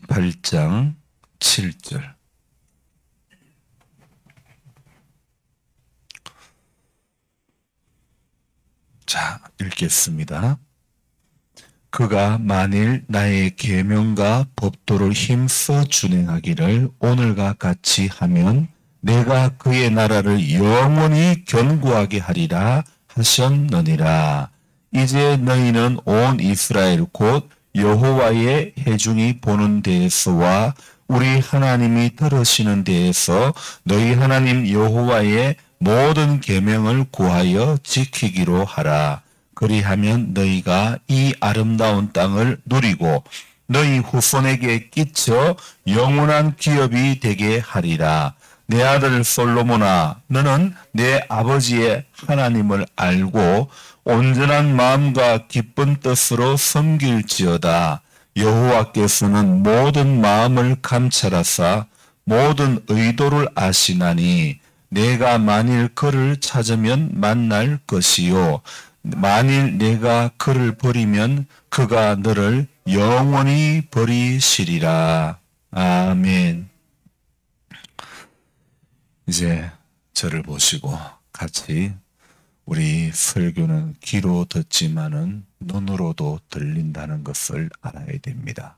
8장 7절. 자, 읽겠습니다. 그가 만일 나의 계명과 법도를 힘써 준행하기를 오늘과 같이 하면 내가 그의 나라를 영원히 견고하게 하리라 하셨느니라. 이제 너희는 온 이스라엘 곧 여호와의 회중이 보는 데에서와 우리 하나님이 들으시는 데에서 너희 하나님 여호와의 모든 계명을 구하여 지키기로 하라. 그리하면 너희가 이 아름다운 땅을 누리고 너희 후손에게 끼쳐 영원한 기업이 되게 하리라. 내 아들 솔로몬아, 너는 내 아버지의 하나님을 알고 온전한 마음과 기쁜 뜻으로 섬길지어다. 여호와께서는 모든 마음을 감찰하사 모든 의도를 아시나니 내가 만일 그를 찾으면 만날 것이요 만일 내가 그를 버리면 그가 너를 영원히 버리시리라. 아멘. 이제 저를 보시고 같이 우리 설교는 귀로 듣지만은 눈으로도 들린다는 것을 알아야 됩니다.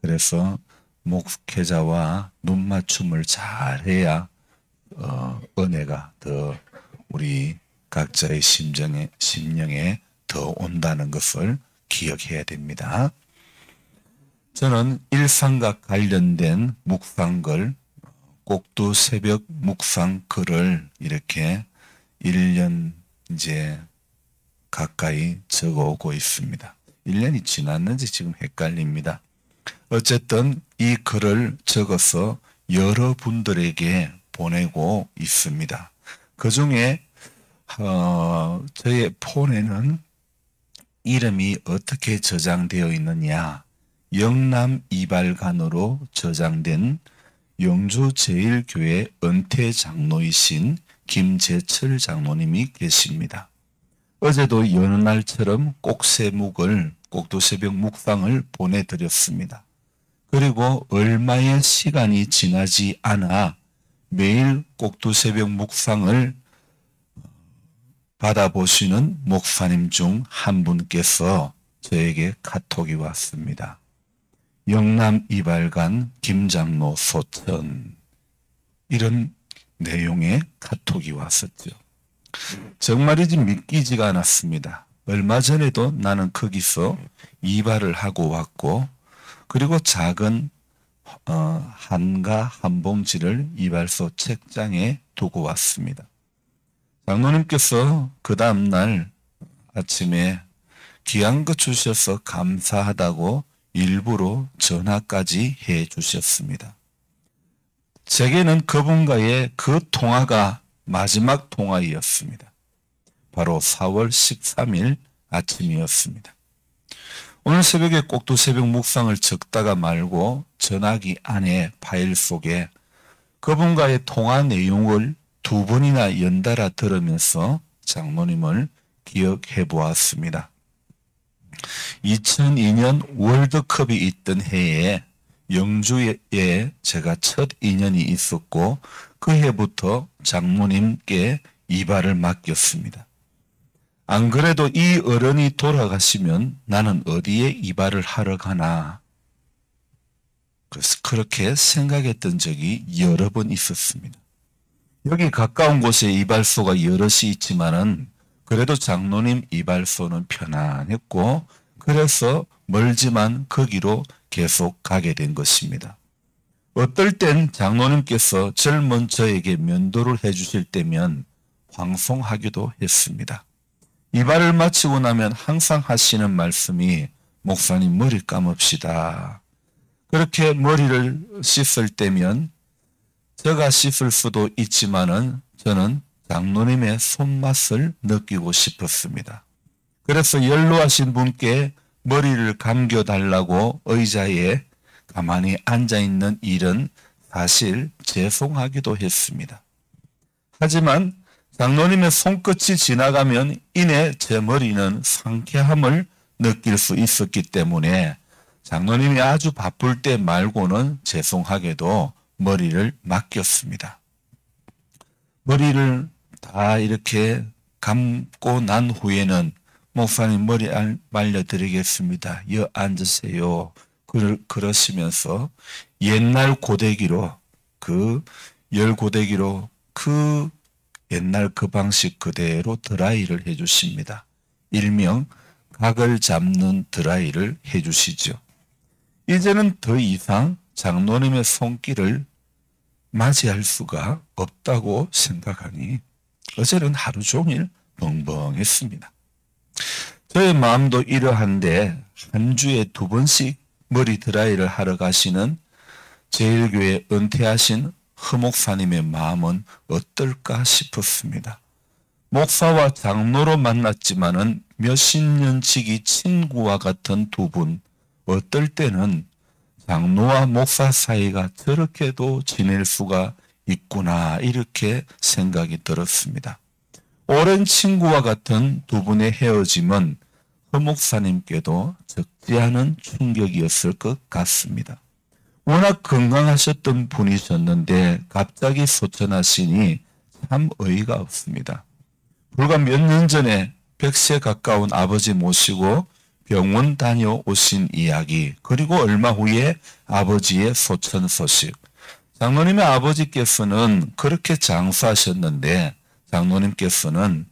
그래서 목회자와 눈맞춤을 잘해야 은혜가 더 우리 각자의 심령에 더 온다는 것을 기억해야 됩니다. 저는 일상과 관련된 묵상글, 꼭두 새벽 묵상글을 이렇게 1년 이제 가까이 적어오고 있습니다. 1년이 지났는지 지금 헷갈립니다. 어쨌든 이 글을 적어서 여러분들에게 보내고 있습니다. 그 중에 저의 폰에는 이름이 어떻게 저장되어 있느냐, 영남 이발관으로 저장된 영주 제1교회 은퇴 장로이신 김재철 장로님이 계십니다. 어제도 여느 날처럼 꼭새묵을 꼭두새벽 묵상을 보내드렸습니다. 그리고 얼마의 시간이 지나지 않아 매일 꼭두새벽 묵상을 받아보시는 목사님 중 한 분께서 저에게 카톡이 왔습니다. 영남 이발관 김장로 소천, 이런 내용의 카톡이 왔었죠. 정말이지 믿기지가 않았습니다. 얼마 전에도 나는 거기서 이발을 하고 왔고, 그리고 작은 한가 한 봉지를 이발소 책장에 두고 왔습니다. 장로님께서 그 다음날 아침에 귀한 거 주셔서 감사하다고 일부러 전화까지 해 주셨습니다. 제게는 그분과의 그 통화가 마지막 통화이었습니다. 바로 4월 13일 아침이었습니다. 오늘 새벽에 꼭두새벽 묵상을 적다가 말고 전화기 안에 파일 속에 그분과의 통화 내용을 2번이나 연달아 들으면서 장로님을 기억해 보았습니다. 2002년 월드컵이 있던 해에 영주에 제가 첫 인연이 있었고 그 해부터 장로님께 이발을 맡겼습니다. 안 그래도 이 어른이 돌아가시면 나는 어디에 이발을 하러 가나, 그래서 그렇게 생각했던 적이 여러 번 있었습니다. 여기 가까운 곳에 이발소가 여럿이 있지만은 그래도 장로님 이발소는 편안했고 그래서 멀지만 거기로 계속 가게 된 것입니다. 어떨 땐 장로님께서 젊은 저에게 면도를 해주실 때면 방송하기도 했습니다. 이발을 마치고 나면 항상 하시는 말씀이 목사님 머리 감읍시다. 그렇게 머리를 씻을 때면 제가 씻을 수도 있지만은 저는 장로님의 손맛을 느끼고 싶었습니다. 그래서 연로하신 분께 머리를 감겨달라고 의자에 가만히 앉아있는 일은 사실 죄송하기도 했습니다. 하지만 장로님의 손끝이 지나가면 이내 제 머리는 상쾌함을 느낄 수 있었기 때문에 장로님이 아주 바쁠 때 말고는 죄송하게도 머리를 맡겼습니다. 머리를 다 이렇게 감고 난 후에는 목사님 머리 말려드리겠습니다. 여 앉으세요. 그러시면서 옛날 고데기로 열 고데기로 옛날 그 방식 그대로 드라이를 해주십니다. 일명 각을 잡는 드라이를 해주시죠. 이제는 더 이상 장로님의 손길을 맞이할 수가 없다고 생각하니 어제는 하루 종일 벙벙했습니다. 저의 마음도 이러한데 한 주에 2번씩 머리 드라이를 하러 가시는 제일교회 은퇴하신 허 목사님의 마음은 어떨까 싶었습니다. 목사와 장로로 만났지만은 몇십 년 지기 친구와 같은 두 분, 어떨 때는 장로와 목사 사이가 저렇게도 지낼 수가 있구나 이렇게 생각이 들었습니다. 오랜 친구와 같은 두 분의 헤어짐은 허 목사님께도 적지 않은 충격이었을 것 같습니다. 워낙 건강하셨던 분이셨는데 갑자기 소천하시니 참 어이가 없습니다. 불과 몇 년 전에 100세 가까운 아버지 모시고 병원 다녀오신 이야기, 그리고 얼마 후에 아버지의 소천 소식. 장로님의 아버지께서는 그렇게 장수하셨는데 장로님께서는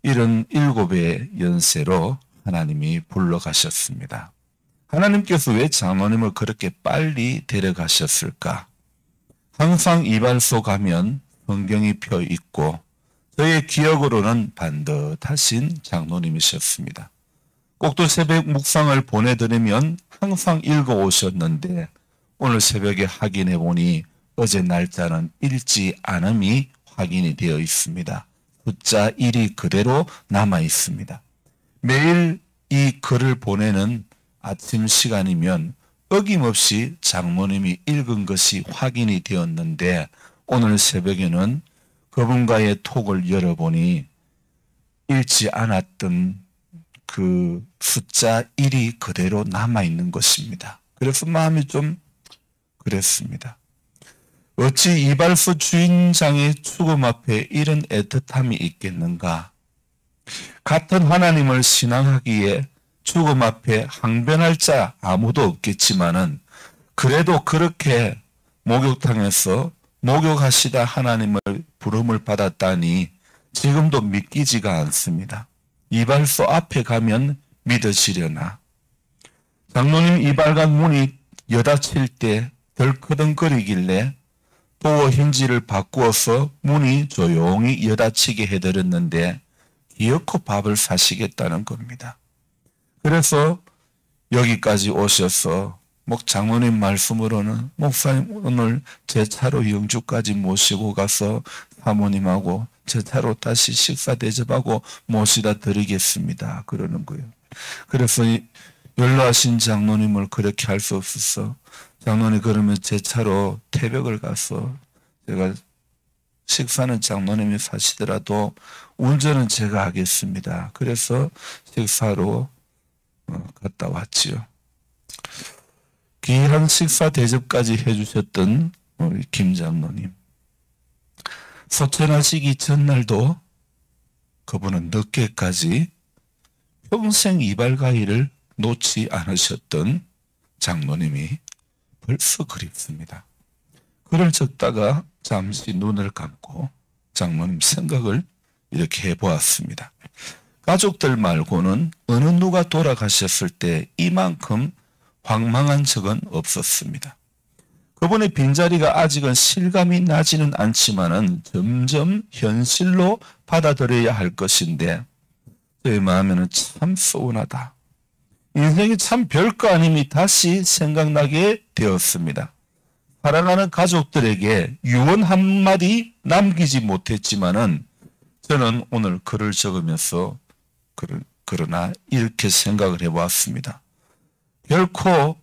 77의 연세로 하나님이 불러가셨습니다. 하나님께서 왜 장로님을 그렇게 빨리 데려가셨을까? 항상 이발소 가면 성경이 펴 있고 저의 기억으로는 반듯하신 장로님이셨습니다. 꼭두 새벽 묵상을 보내드리면 항상 읽어오셨는데 오늘 새벽에 확인해 보니 어제 날짜는 읽지 않음이 확인이 되어 있습니다. 숫자 1이 그대로 남아 있습니다. 매일 이 글을 보내는 아침 시간이면 어김없이 장모님이 읽은 것이 확인이 되었는데 오늘 새벽에는 그분과의 톡을 열어보니 읽지 않았던 그 숫자 1이 그대로 남아있는 것입니다. 그래서 마음이 좀 그랬습니다. 어찌 이발소 주인장의 죽음 앞에 이런 애틋함이 있겠는가? 같은 하나님을 신앙하기에 죽음 앞에 항변할 자 아무도 없겠지만은 그래도 그렇게 목욕탕에서 목욕하시다 하나님을 부름을 받았다니 지금도 믿기지가 않습니다. 이발소 앞에 가면 믿어지려나. 장로님 이발관 문이 여닫힐 때 덜커덩거리길래 도어 힌지를 바꾸어서 문이 조용히 여닫히게 해드렸는데 기어코 밥을 사시겠다는 겁니다. 그래서 여기까지 오셔서 장로님 말씀으로는 목사님 오늘 제 차로 영주까지 모시고 가서 사모님하고 제 차로 다시 식사 대접하고 모시다 드리겠습니다. 그러는 거예요. 그래서 연로하신 장로님을 그렇게 할 수 없어서 장로님 그러면 제 차로 태백을 가서 제가 식사는 장로님이 사시더라도 운전은 제가 하겠습니다. 그래서 식사로 갔다 왔지요. 귀한 식사 대접까지 해주셨던 우리 김 장로님. 소천하시기 전날도 그분은 늦게까지 평생 이발가위를 놓지 않으셨던 장로님이 벌써 그립습니다. 글을 적다가 잠시 눈을 감고 장로님 생각을 이렇게 해보았습니다. 가족들 말고는 어느 누가 돌아가셨을 때 이만큼 황망한 적은 없었습니다. 그분의 빈자리가 아직은 실감이 나지는 않지만은 점점 현실로 받아들여야 할 것인데 저의 마음에는 참 서운하다. 인생이 참 별거 아님이 다시 생각나게 되었습니다. 사랑하는 가족들에게 유언 한마디 남기지 못했지만은 저는 오늘 글을 적으면서 그러나 이렇게 생각을 해보았습니다. 결코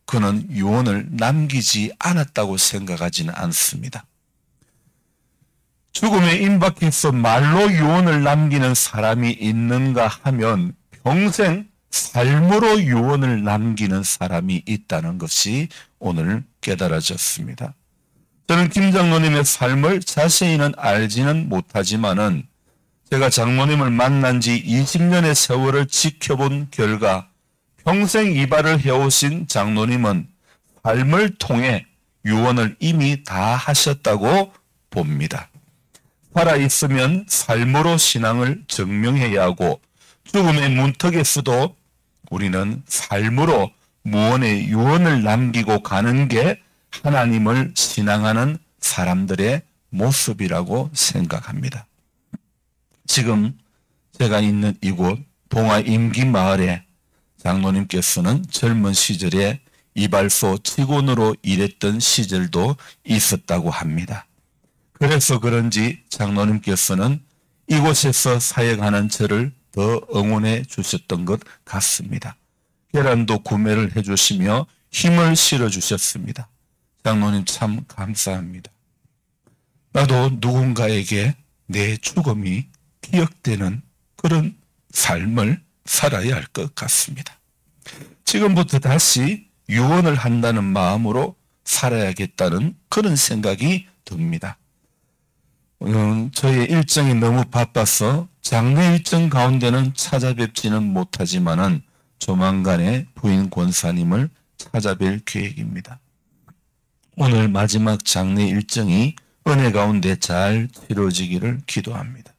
그는 유언을 남기지 않았다고 생각하지는 않습니다. 죽음에 임박해서 말로 유언을 남기는 사람이 있는가 하면 평생 삶으로 유언을 남기는 사람이 있다는 것이 오늘 깨달아졌습니다. 저는 김 장로님의 삶을 자세히는 알지는 못하지만은 제가 장로님을 만난 지 20년의 세월을 지켜본 결과 평생 이발을 해오신 장로님은 삶을 통해 유언을 이미 다 하셨다고 봅니다. 살아있으면 삶으로 신앙을 증명해야 하고 죽음의 문턱에서도 우리는 삶으로 무언의 유언을 남기고 가는 게 하나님을 신앙하는 사람들의 모습이라고 생각합니다. 지금 제가 있는 이곳 봉화 임기마을에 장로님께서는 젊은 시절에 이발소 직원으로 일했던 시절도 있었다고 합니다. 그래서 그런지 장로님께서는 이곳에서 사역하는 저를 더 응원해 주셨던 것 같습니다. 계란도 구매를 해 주시며 힘을 실어 주셨습니다. 장로님 참 감사합니다. 나도 누군가에게 내 죽음이 기억되는 그런 삶을 살아야 할 것 같습니다. 지금부터 다시 유언을 한다는 마음으로 살아야겠다는 그런 생각이 듭니다. 저의 일정이 너무 바빠서 장례 일정 가운데는 찾아뵙지는 못하지만은 조만간에 부인 권사님을 찾아뵐 계획입니다. 오늘 마지막 장례 일정이 은혜 가운데 잘 치러지기를 기도합니다.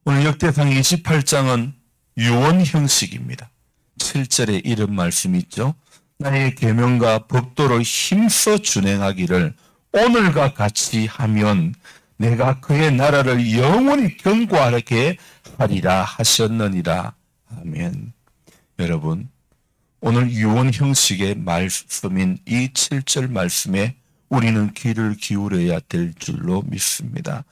오늘 역대상 28장은 유언 형식입니다. 7절에 이런 말씀이 있죠. 나의 계명과 법도를 힘써 준행하기를 오늘과 같이 하면 내가 그의 나라를 영원히 견고하게 하리라 하셨느니라. 아멘. 여러분, 오늘 유언 형식의 말씀인 이 7절 말씀에 우리는 귀를 기울여야 될 줄로 믿습니다.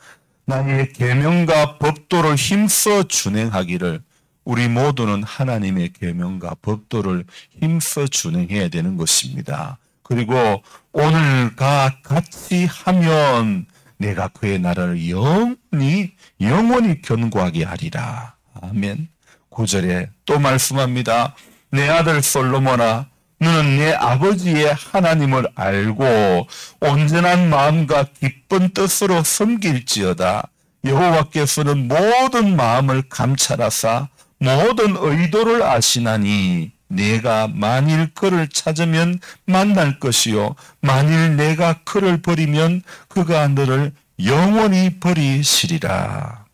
나의 계명과 법도를 힘써 준행하기를, 우리 모두는 하나님의 계명과 법도를 힘써 준행해야 되는 것입니다. 그리고 오늘과 같이 하면 내가 그의 나라를 영원히 견고하게 하리라. 아멘. 9절에 또 말씀합니다. 내 아들 솔로몬아, 너는 내 아버지의 하나님을 알고 온전한 마음과 기쁜 뜻으로 섬길지어다. 여호와께서는 모든 마음을 감찰하사 모든 의도를 아시나니 내가 만일 그를 찾으면 만날 것이요 만일 내가 그를 버리면 그가 너를 영원히 버리시리라.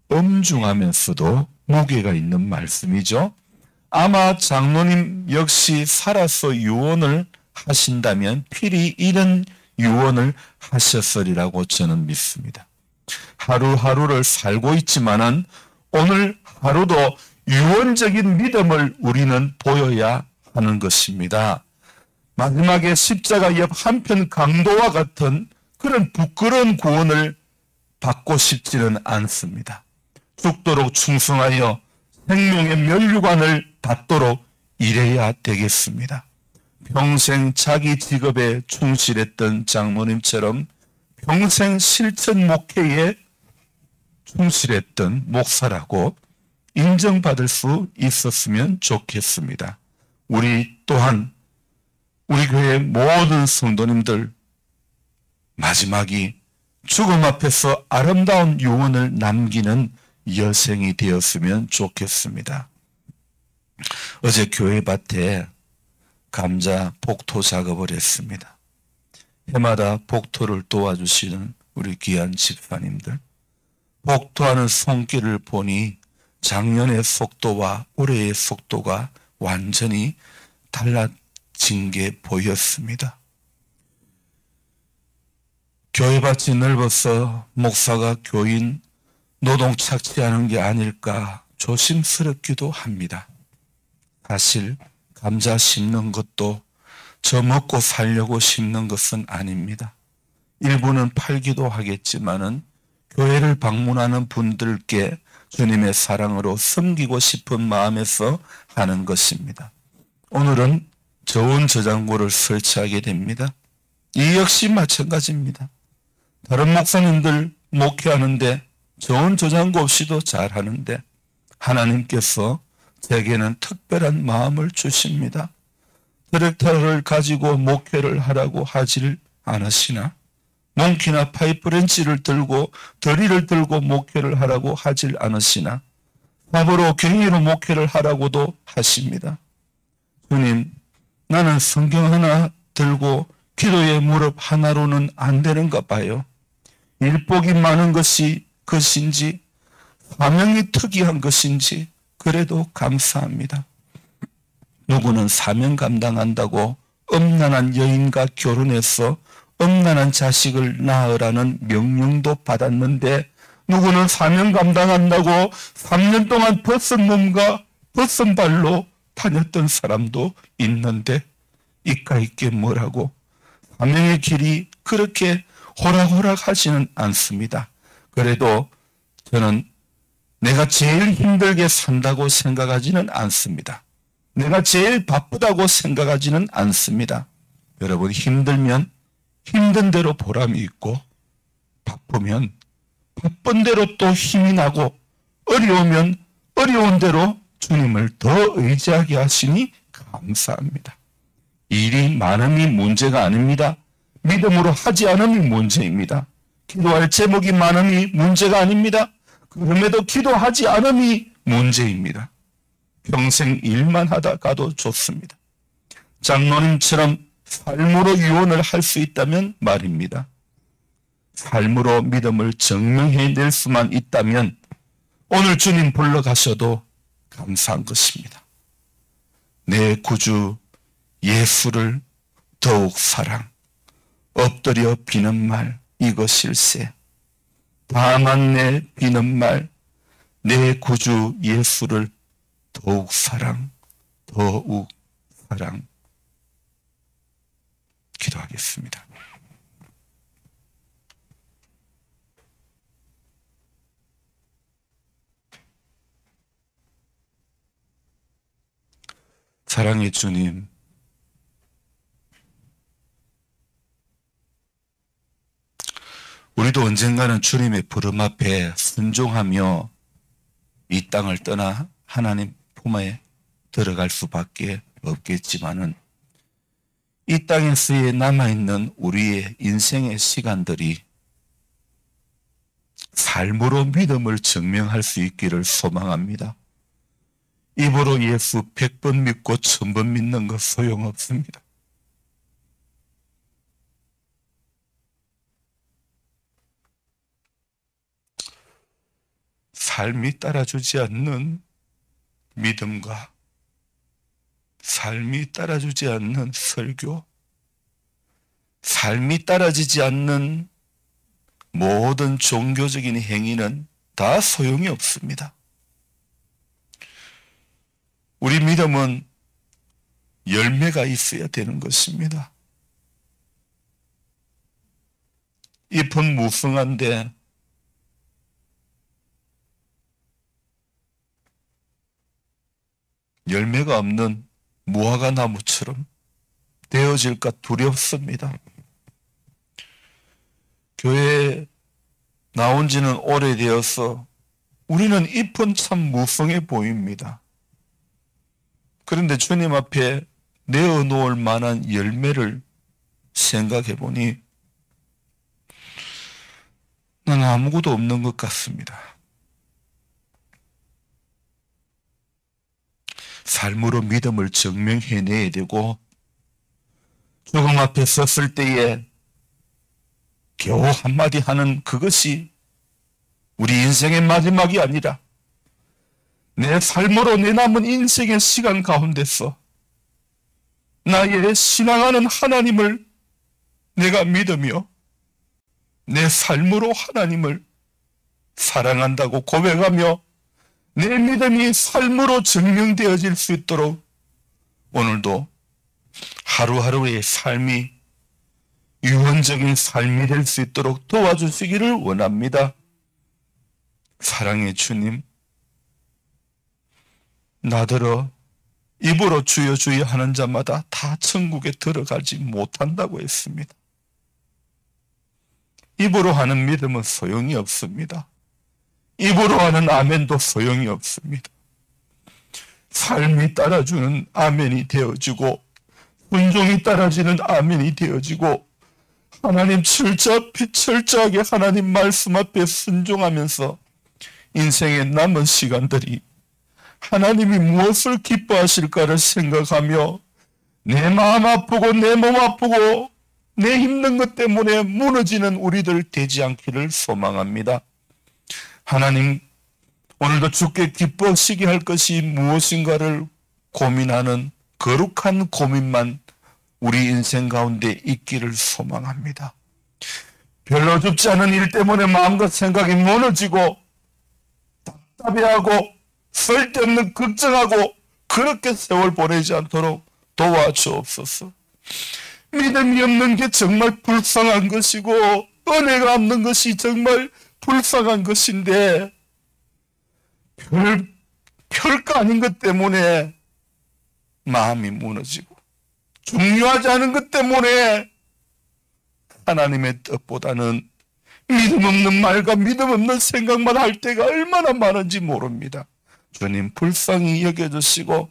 엄중하면서도 무게가 있는 말씀이죠. 아마 장로님 역시 살아서 유언을 하신다면 필히 이런 유언을 하셨으리라고 저는 믿습니다. 하루하루를 살고 있지만은 오늘 하루도 유언적인 믿음을 우리는 보여야 하는 것입니다. 마지막에 십자가 옆 한편 강도와 같은 그런 부끄러운 구원을 받고 싶지는 않습니다. 죽도록 충성하여 생명의 면류관을 받도록 일해야 되겠습니다. 평생 자기 직업에 충실했던 장로님처럼 평생 실천 목회에 충실했던 목사라고 인정받을 수 있었으면 좋겠습니다. 우리 또한 우리 교회 모든 성도님들 마지막이 죽음 앞에서 아름다운 유언을 남기는 여생이 되었으면 좋겠습니다. 어제 교회 밭에 감자 복토 작업을 했습니다. 해마다 복토를 도와주시는 우리 귀한 집사님들, 복토하는 손길을 보니 작년의 속도와 올해의 속도가 완전히 달라진 게 보였습니다. 교회밭이 넓어서 목사가 교인 노동 착취하는 게 아닐까 조심스럽기도 합니다. 사실 감자 심는 것도 저 먹고 살려고 심는 것은 아닙니다. 일부는 팔기도 하겠지만은 교회를 방문하는 분들께 주님의 사랑으로 섬기고 싶은 마음에서 하는 것입니다. 오늘은 저온 저장고를 설치하게 됩니다. 이 역시 마찬가지입니다. 다른 목사님들 목회하는데 저온 저장고 없이도 잘하는데 하나님께서 제게는 특별한 마음을 주십니다. 트랙터를 가지고 목회를 하라고 하질 않으시나, 몽키나 파이프렌치를 들고 더리를 들고 목회를 하라고 하질 않으시나, 삽으로 괭이로 목회를 하라고도 하십니다. 주님, 나는 성경 하나 들고 기도의 무릎 하나로는 안 되는가 봐요. 일복이 많은 것이 것인지 사명이 특이한 것인지 그래도 감사합니다. 누구는 사명 감당한다고 음란한 여인과 결혼해서 음란한 자식을 낳으라는 명령도 받았는데, 누구는 사명 감당한다고 3년 동안 벗은 몸과 벗은 발로 다녔던 사람도 있는데, 이까있게 뭐라고 사명의 길이 그렇게 호락호락 하지는 않습니다. 그래도 저는 내가 제일 힘들게 산다고 생각하지는 않습니다. 내가 제일 바쁘다고 생각하지는 않습니다. 여러분, 힘들면 힘든 대로 보람이 있고, 바쁘면 바쁜 대로 또 힘이 나고, 어려우면 어려운 대로 주님을 더 의지하게 하시니 감사합니다. 일이 많음이 문제가 아닙니다. 믿음으로 하지 않음이 문제입니다. 기도할 제목이 많음이 문제가 아닙니다. 그럼에도 기도하지 않음이 문제입니다. 평생 일만 하다 가도 좋습니다. 장로님처럼 삶으로 유언을 할 수 있다면 말입니다. 삶으로 믿음을 증명해낼 수만 있다면 오늘 주님 불러가셔도 감사한 것입니다. 내 구주 예수를 더욱 사랑, 엎드려 비는 말 이것일세. 다만 내 비는 말, 내 구주 예수를 더욱 사랑, 더욱 사랑. 기도하겠습니다. 사랑의 주님, 우리도 언젠가는 주님의 부름 앞에 순종하며 이 땅을 떠나 하나님 품에 들어갈 수밖에 없겠지만은, 이 땅에서의 남아있는 우리의 인생의 시간들이 삶으로 믿음을 증명할 수 있기를 소망합니다. 입으로 예수 100번 믿고 1000번 믿는 것 소용없습니다. 삶이 따라주지 않는 믿음과 삶이 따라주지 않는 설교, 삶이 따라지지 않는 모든 종교적인 행위는 다 소용이 없습니다. 우리 믿음은 열매가 있어야 되는 것입니다. 잎은 무성한데 열매가 없는 무화과 나무처럼 되어질까 두렵습니다. 교회에 나온 지는 오래되어서 우리는 잎은 참 무성해 보입니다. 그런데 주님 앞에 내어놓을 만한 열매를 생각해 보니 난 아무것도 없는 것 같습니다. 삶으로 믿음을 증명해내야 되고, 죽음 앞에 섰을 때에 겨우 한마디 하는 그것이 우리 인생의 마지막이 아니라 내 삶으로 내 남은 인생의 시간 가운데서 나의 신앙하는 하나님을 내가 믿으며 내 삶으로 하나님을 사랑한다고 고백하며 내 믿음이 삶으로 증명되어질 수 있도록 오늘도 하루하루의 삶이 유언적인 삶이 될 수 있도록 도와주시기를 원합니다. 사랑의 주님, 나더러 입으로 주여 주여 하는 자마다 다 천국에 들어가지 못한다고 했습니다. 입으로 하는 믿음은 소용이 없습니다. 입으로 하는 아멘도 소용이 없습니다. 삶이 따라주는 아멘이 되어지고 순종이 따라지는 아멘이 되어지고 하나님 철저하게 하나님 말씀 앞에 순종하면서 인생의 남은 시간들이 하나님이 무엇을 기뻐하실까를 생각하며 내 마음 아프고 내 몸 아프고 내 힘든 것 때문에 무너지는 우리들 되지 않기를 소망합니다. 하나님, 오늘도 주께 기뻐하시게 할 것이 무엇인가를 고민하는 거룩한 고민만 우리 인생 가운데 있기를 소망합니다. 별로 좋지 않은 일 때문에 마음과 생각이 무너지고 답답해하고 쓸데없는 걱정하고 그렇게 세월 보내지 않도록 도와주옵소서. 믿음이 없는 게 정말 불쌍한 것이고 은혜가 없는 것이 정말 불쌍한 것인데 별거 아닌 것 때문에 마음이 무너지고 중요하지 않은 것 때문에 하나님의 뜻보다는 믿음 없는 말과 믿음 없는 생각만 할 때가 얼마나 많은지 모릅니다. 주님 불쌍히 여겨주시고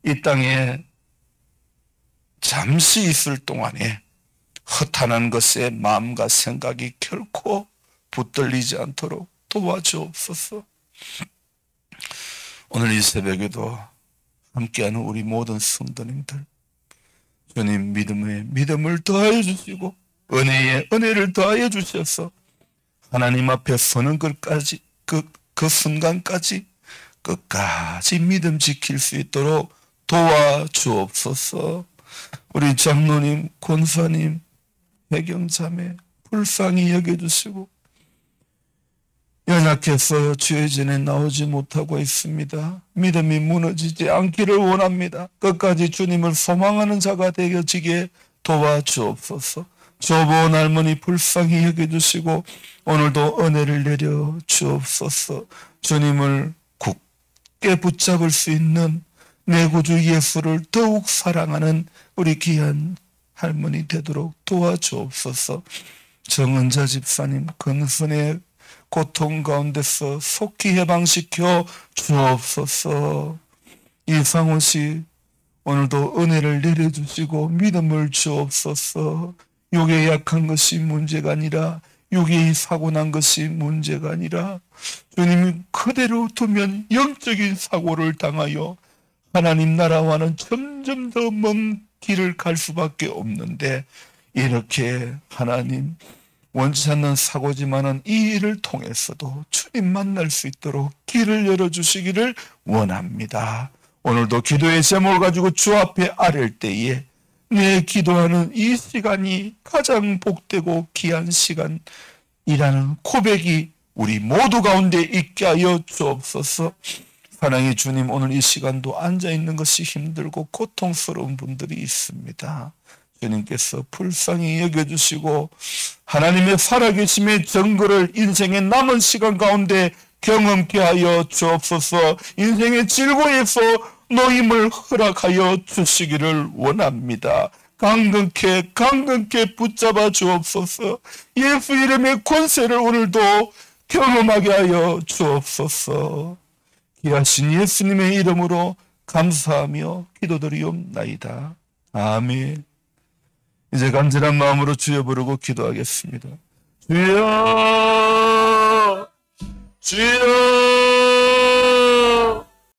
이 땅에 잠시 있을 동안에 허탄한 것에 마음과 생각이 결코 붙들리지 않도록 도와주옵소서. 오늘 이 새벽에도 함께하는 우리 모든 성도님들, 주님 믿음을 더하여 주시고 은혜에 은혜를 더하여 주셔서 하나님 앞에 서는 것까지 그 순간까지 끝까지 믿음 지킬 수 있도록 도와주옵소서. 우리 장로님, 권사님, 배경자매 불쌍히 여겨주시고 연약해서 주의 전에 나오지 못하고 있습니다. 믿음이 무너지지 않기를 원합니다. 끝까지 주님을 소망하는 자가 되어지게 도와주옵소서. 조보원 할머니 불쌍히 여겨주시고 오늘도 은혜를 내려 주옵소서. 주님을 굳게 붙잡을 수 있는 내 구주 예수를 더욱 사랑하는 우리 귀한 할머니 되도록 도와주옵소서. 정은자 집사님 근선의 고통 가운데서 속히 해방시켜 주옵소서. 이상호 씨 오늘도 은혜를 내려주시고 믿음을 주옵소서. 육에 약한 것이 문제가 아니라 육이 사고 난 것이 문제가 아니라 주님이 그대로 두면 영적인 사고를 당하여 하나님 나라와는 점점 더 먼 길을 갈 수밖에 없는데 이렇게 하나님 원치 않는 사고지만은 이 일을 통해서도 주님 만날 수 있도록 길을 열어주시기를 원합니다. 오늘도 기도의 제목을 가지고 주 앞에 아랠 때에 내 기도하는 이 시간이 가장 복되고 귀한 시간이라는 고백이 우리 모두 가운데 있게 하여 주옵소서. 사랑의 주님, 오늘 이 시간도 앉아있는 것이 힘들고 고통스러운 분들이 있습니다. 주님께서 불쌍히 여겨주시고 하나님의 살아계심의 증거를 인생의 남은 시간 가운데 경험케 하여 주옵소서. 인생의 즐거움에서 노임을 허락하여 주시기를 원합니다. 강건케 붙잡아 주옵소서. 예수 이름의 권세를 오늘도 경험하게 하여 주옵소서. 귀하신 예수님의 이름으로 감사하며 기도드리옵나이다. 아멘. 이제 간절한 마음으로 주여 부르고 기도하겠습니다. 주여, 주여.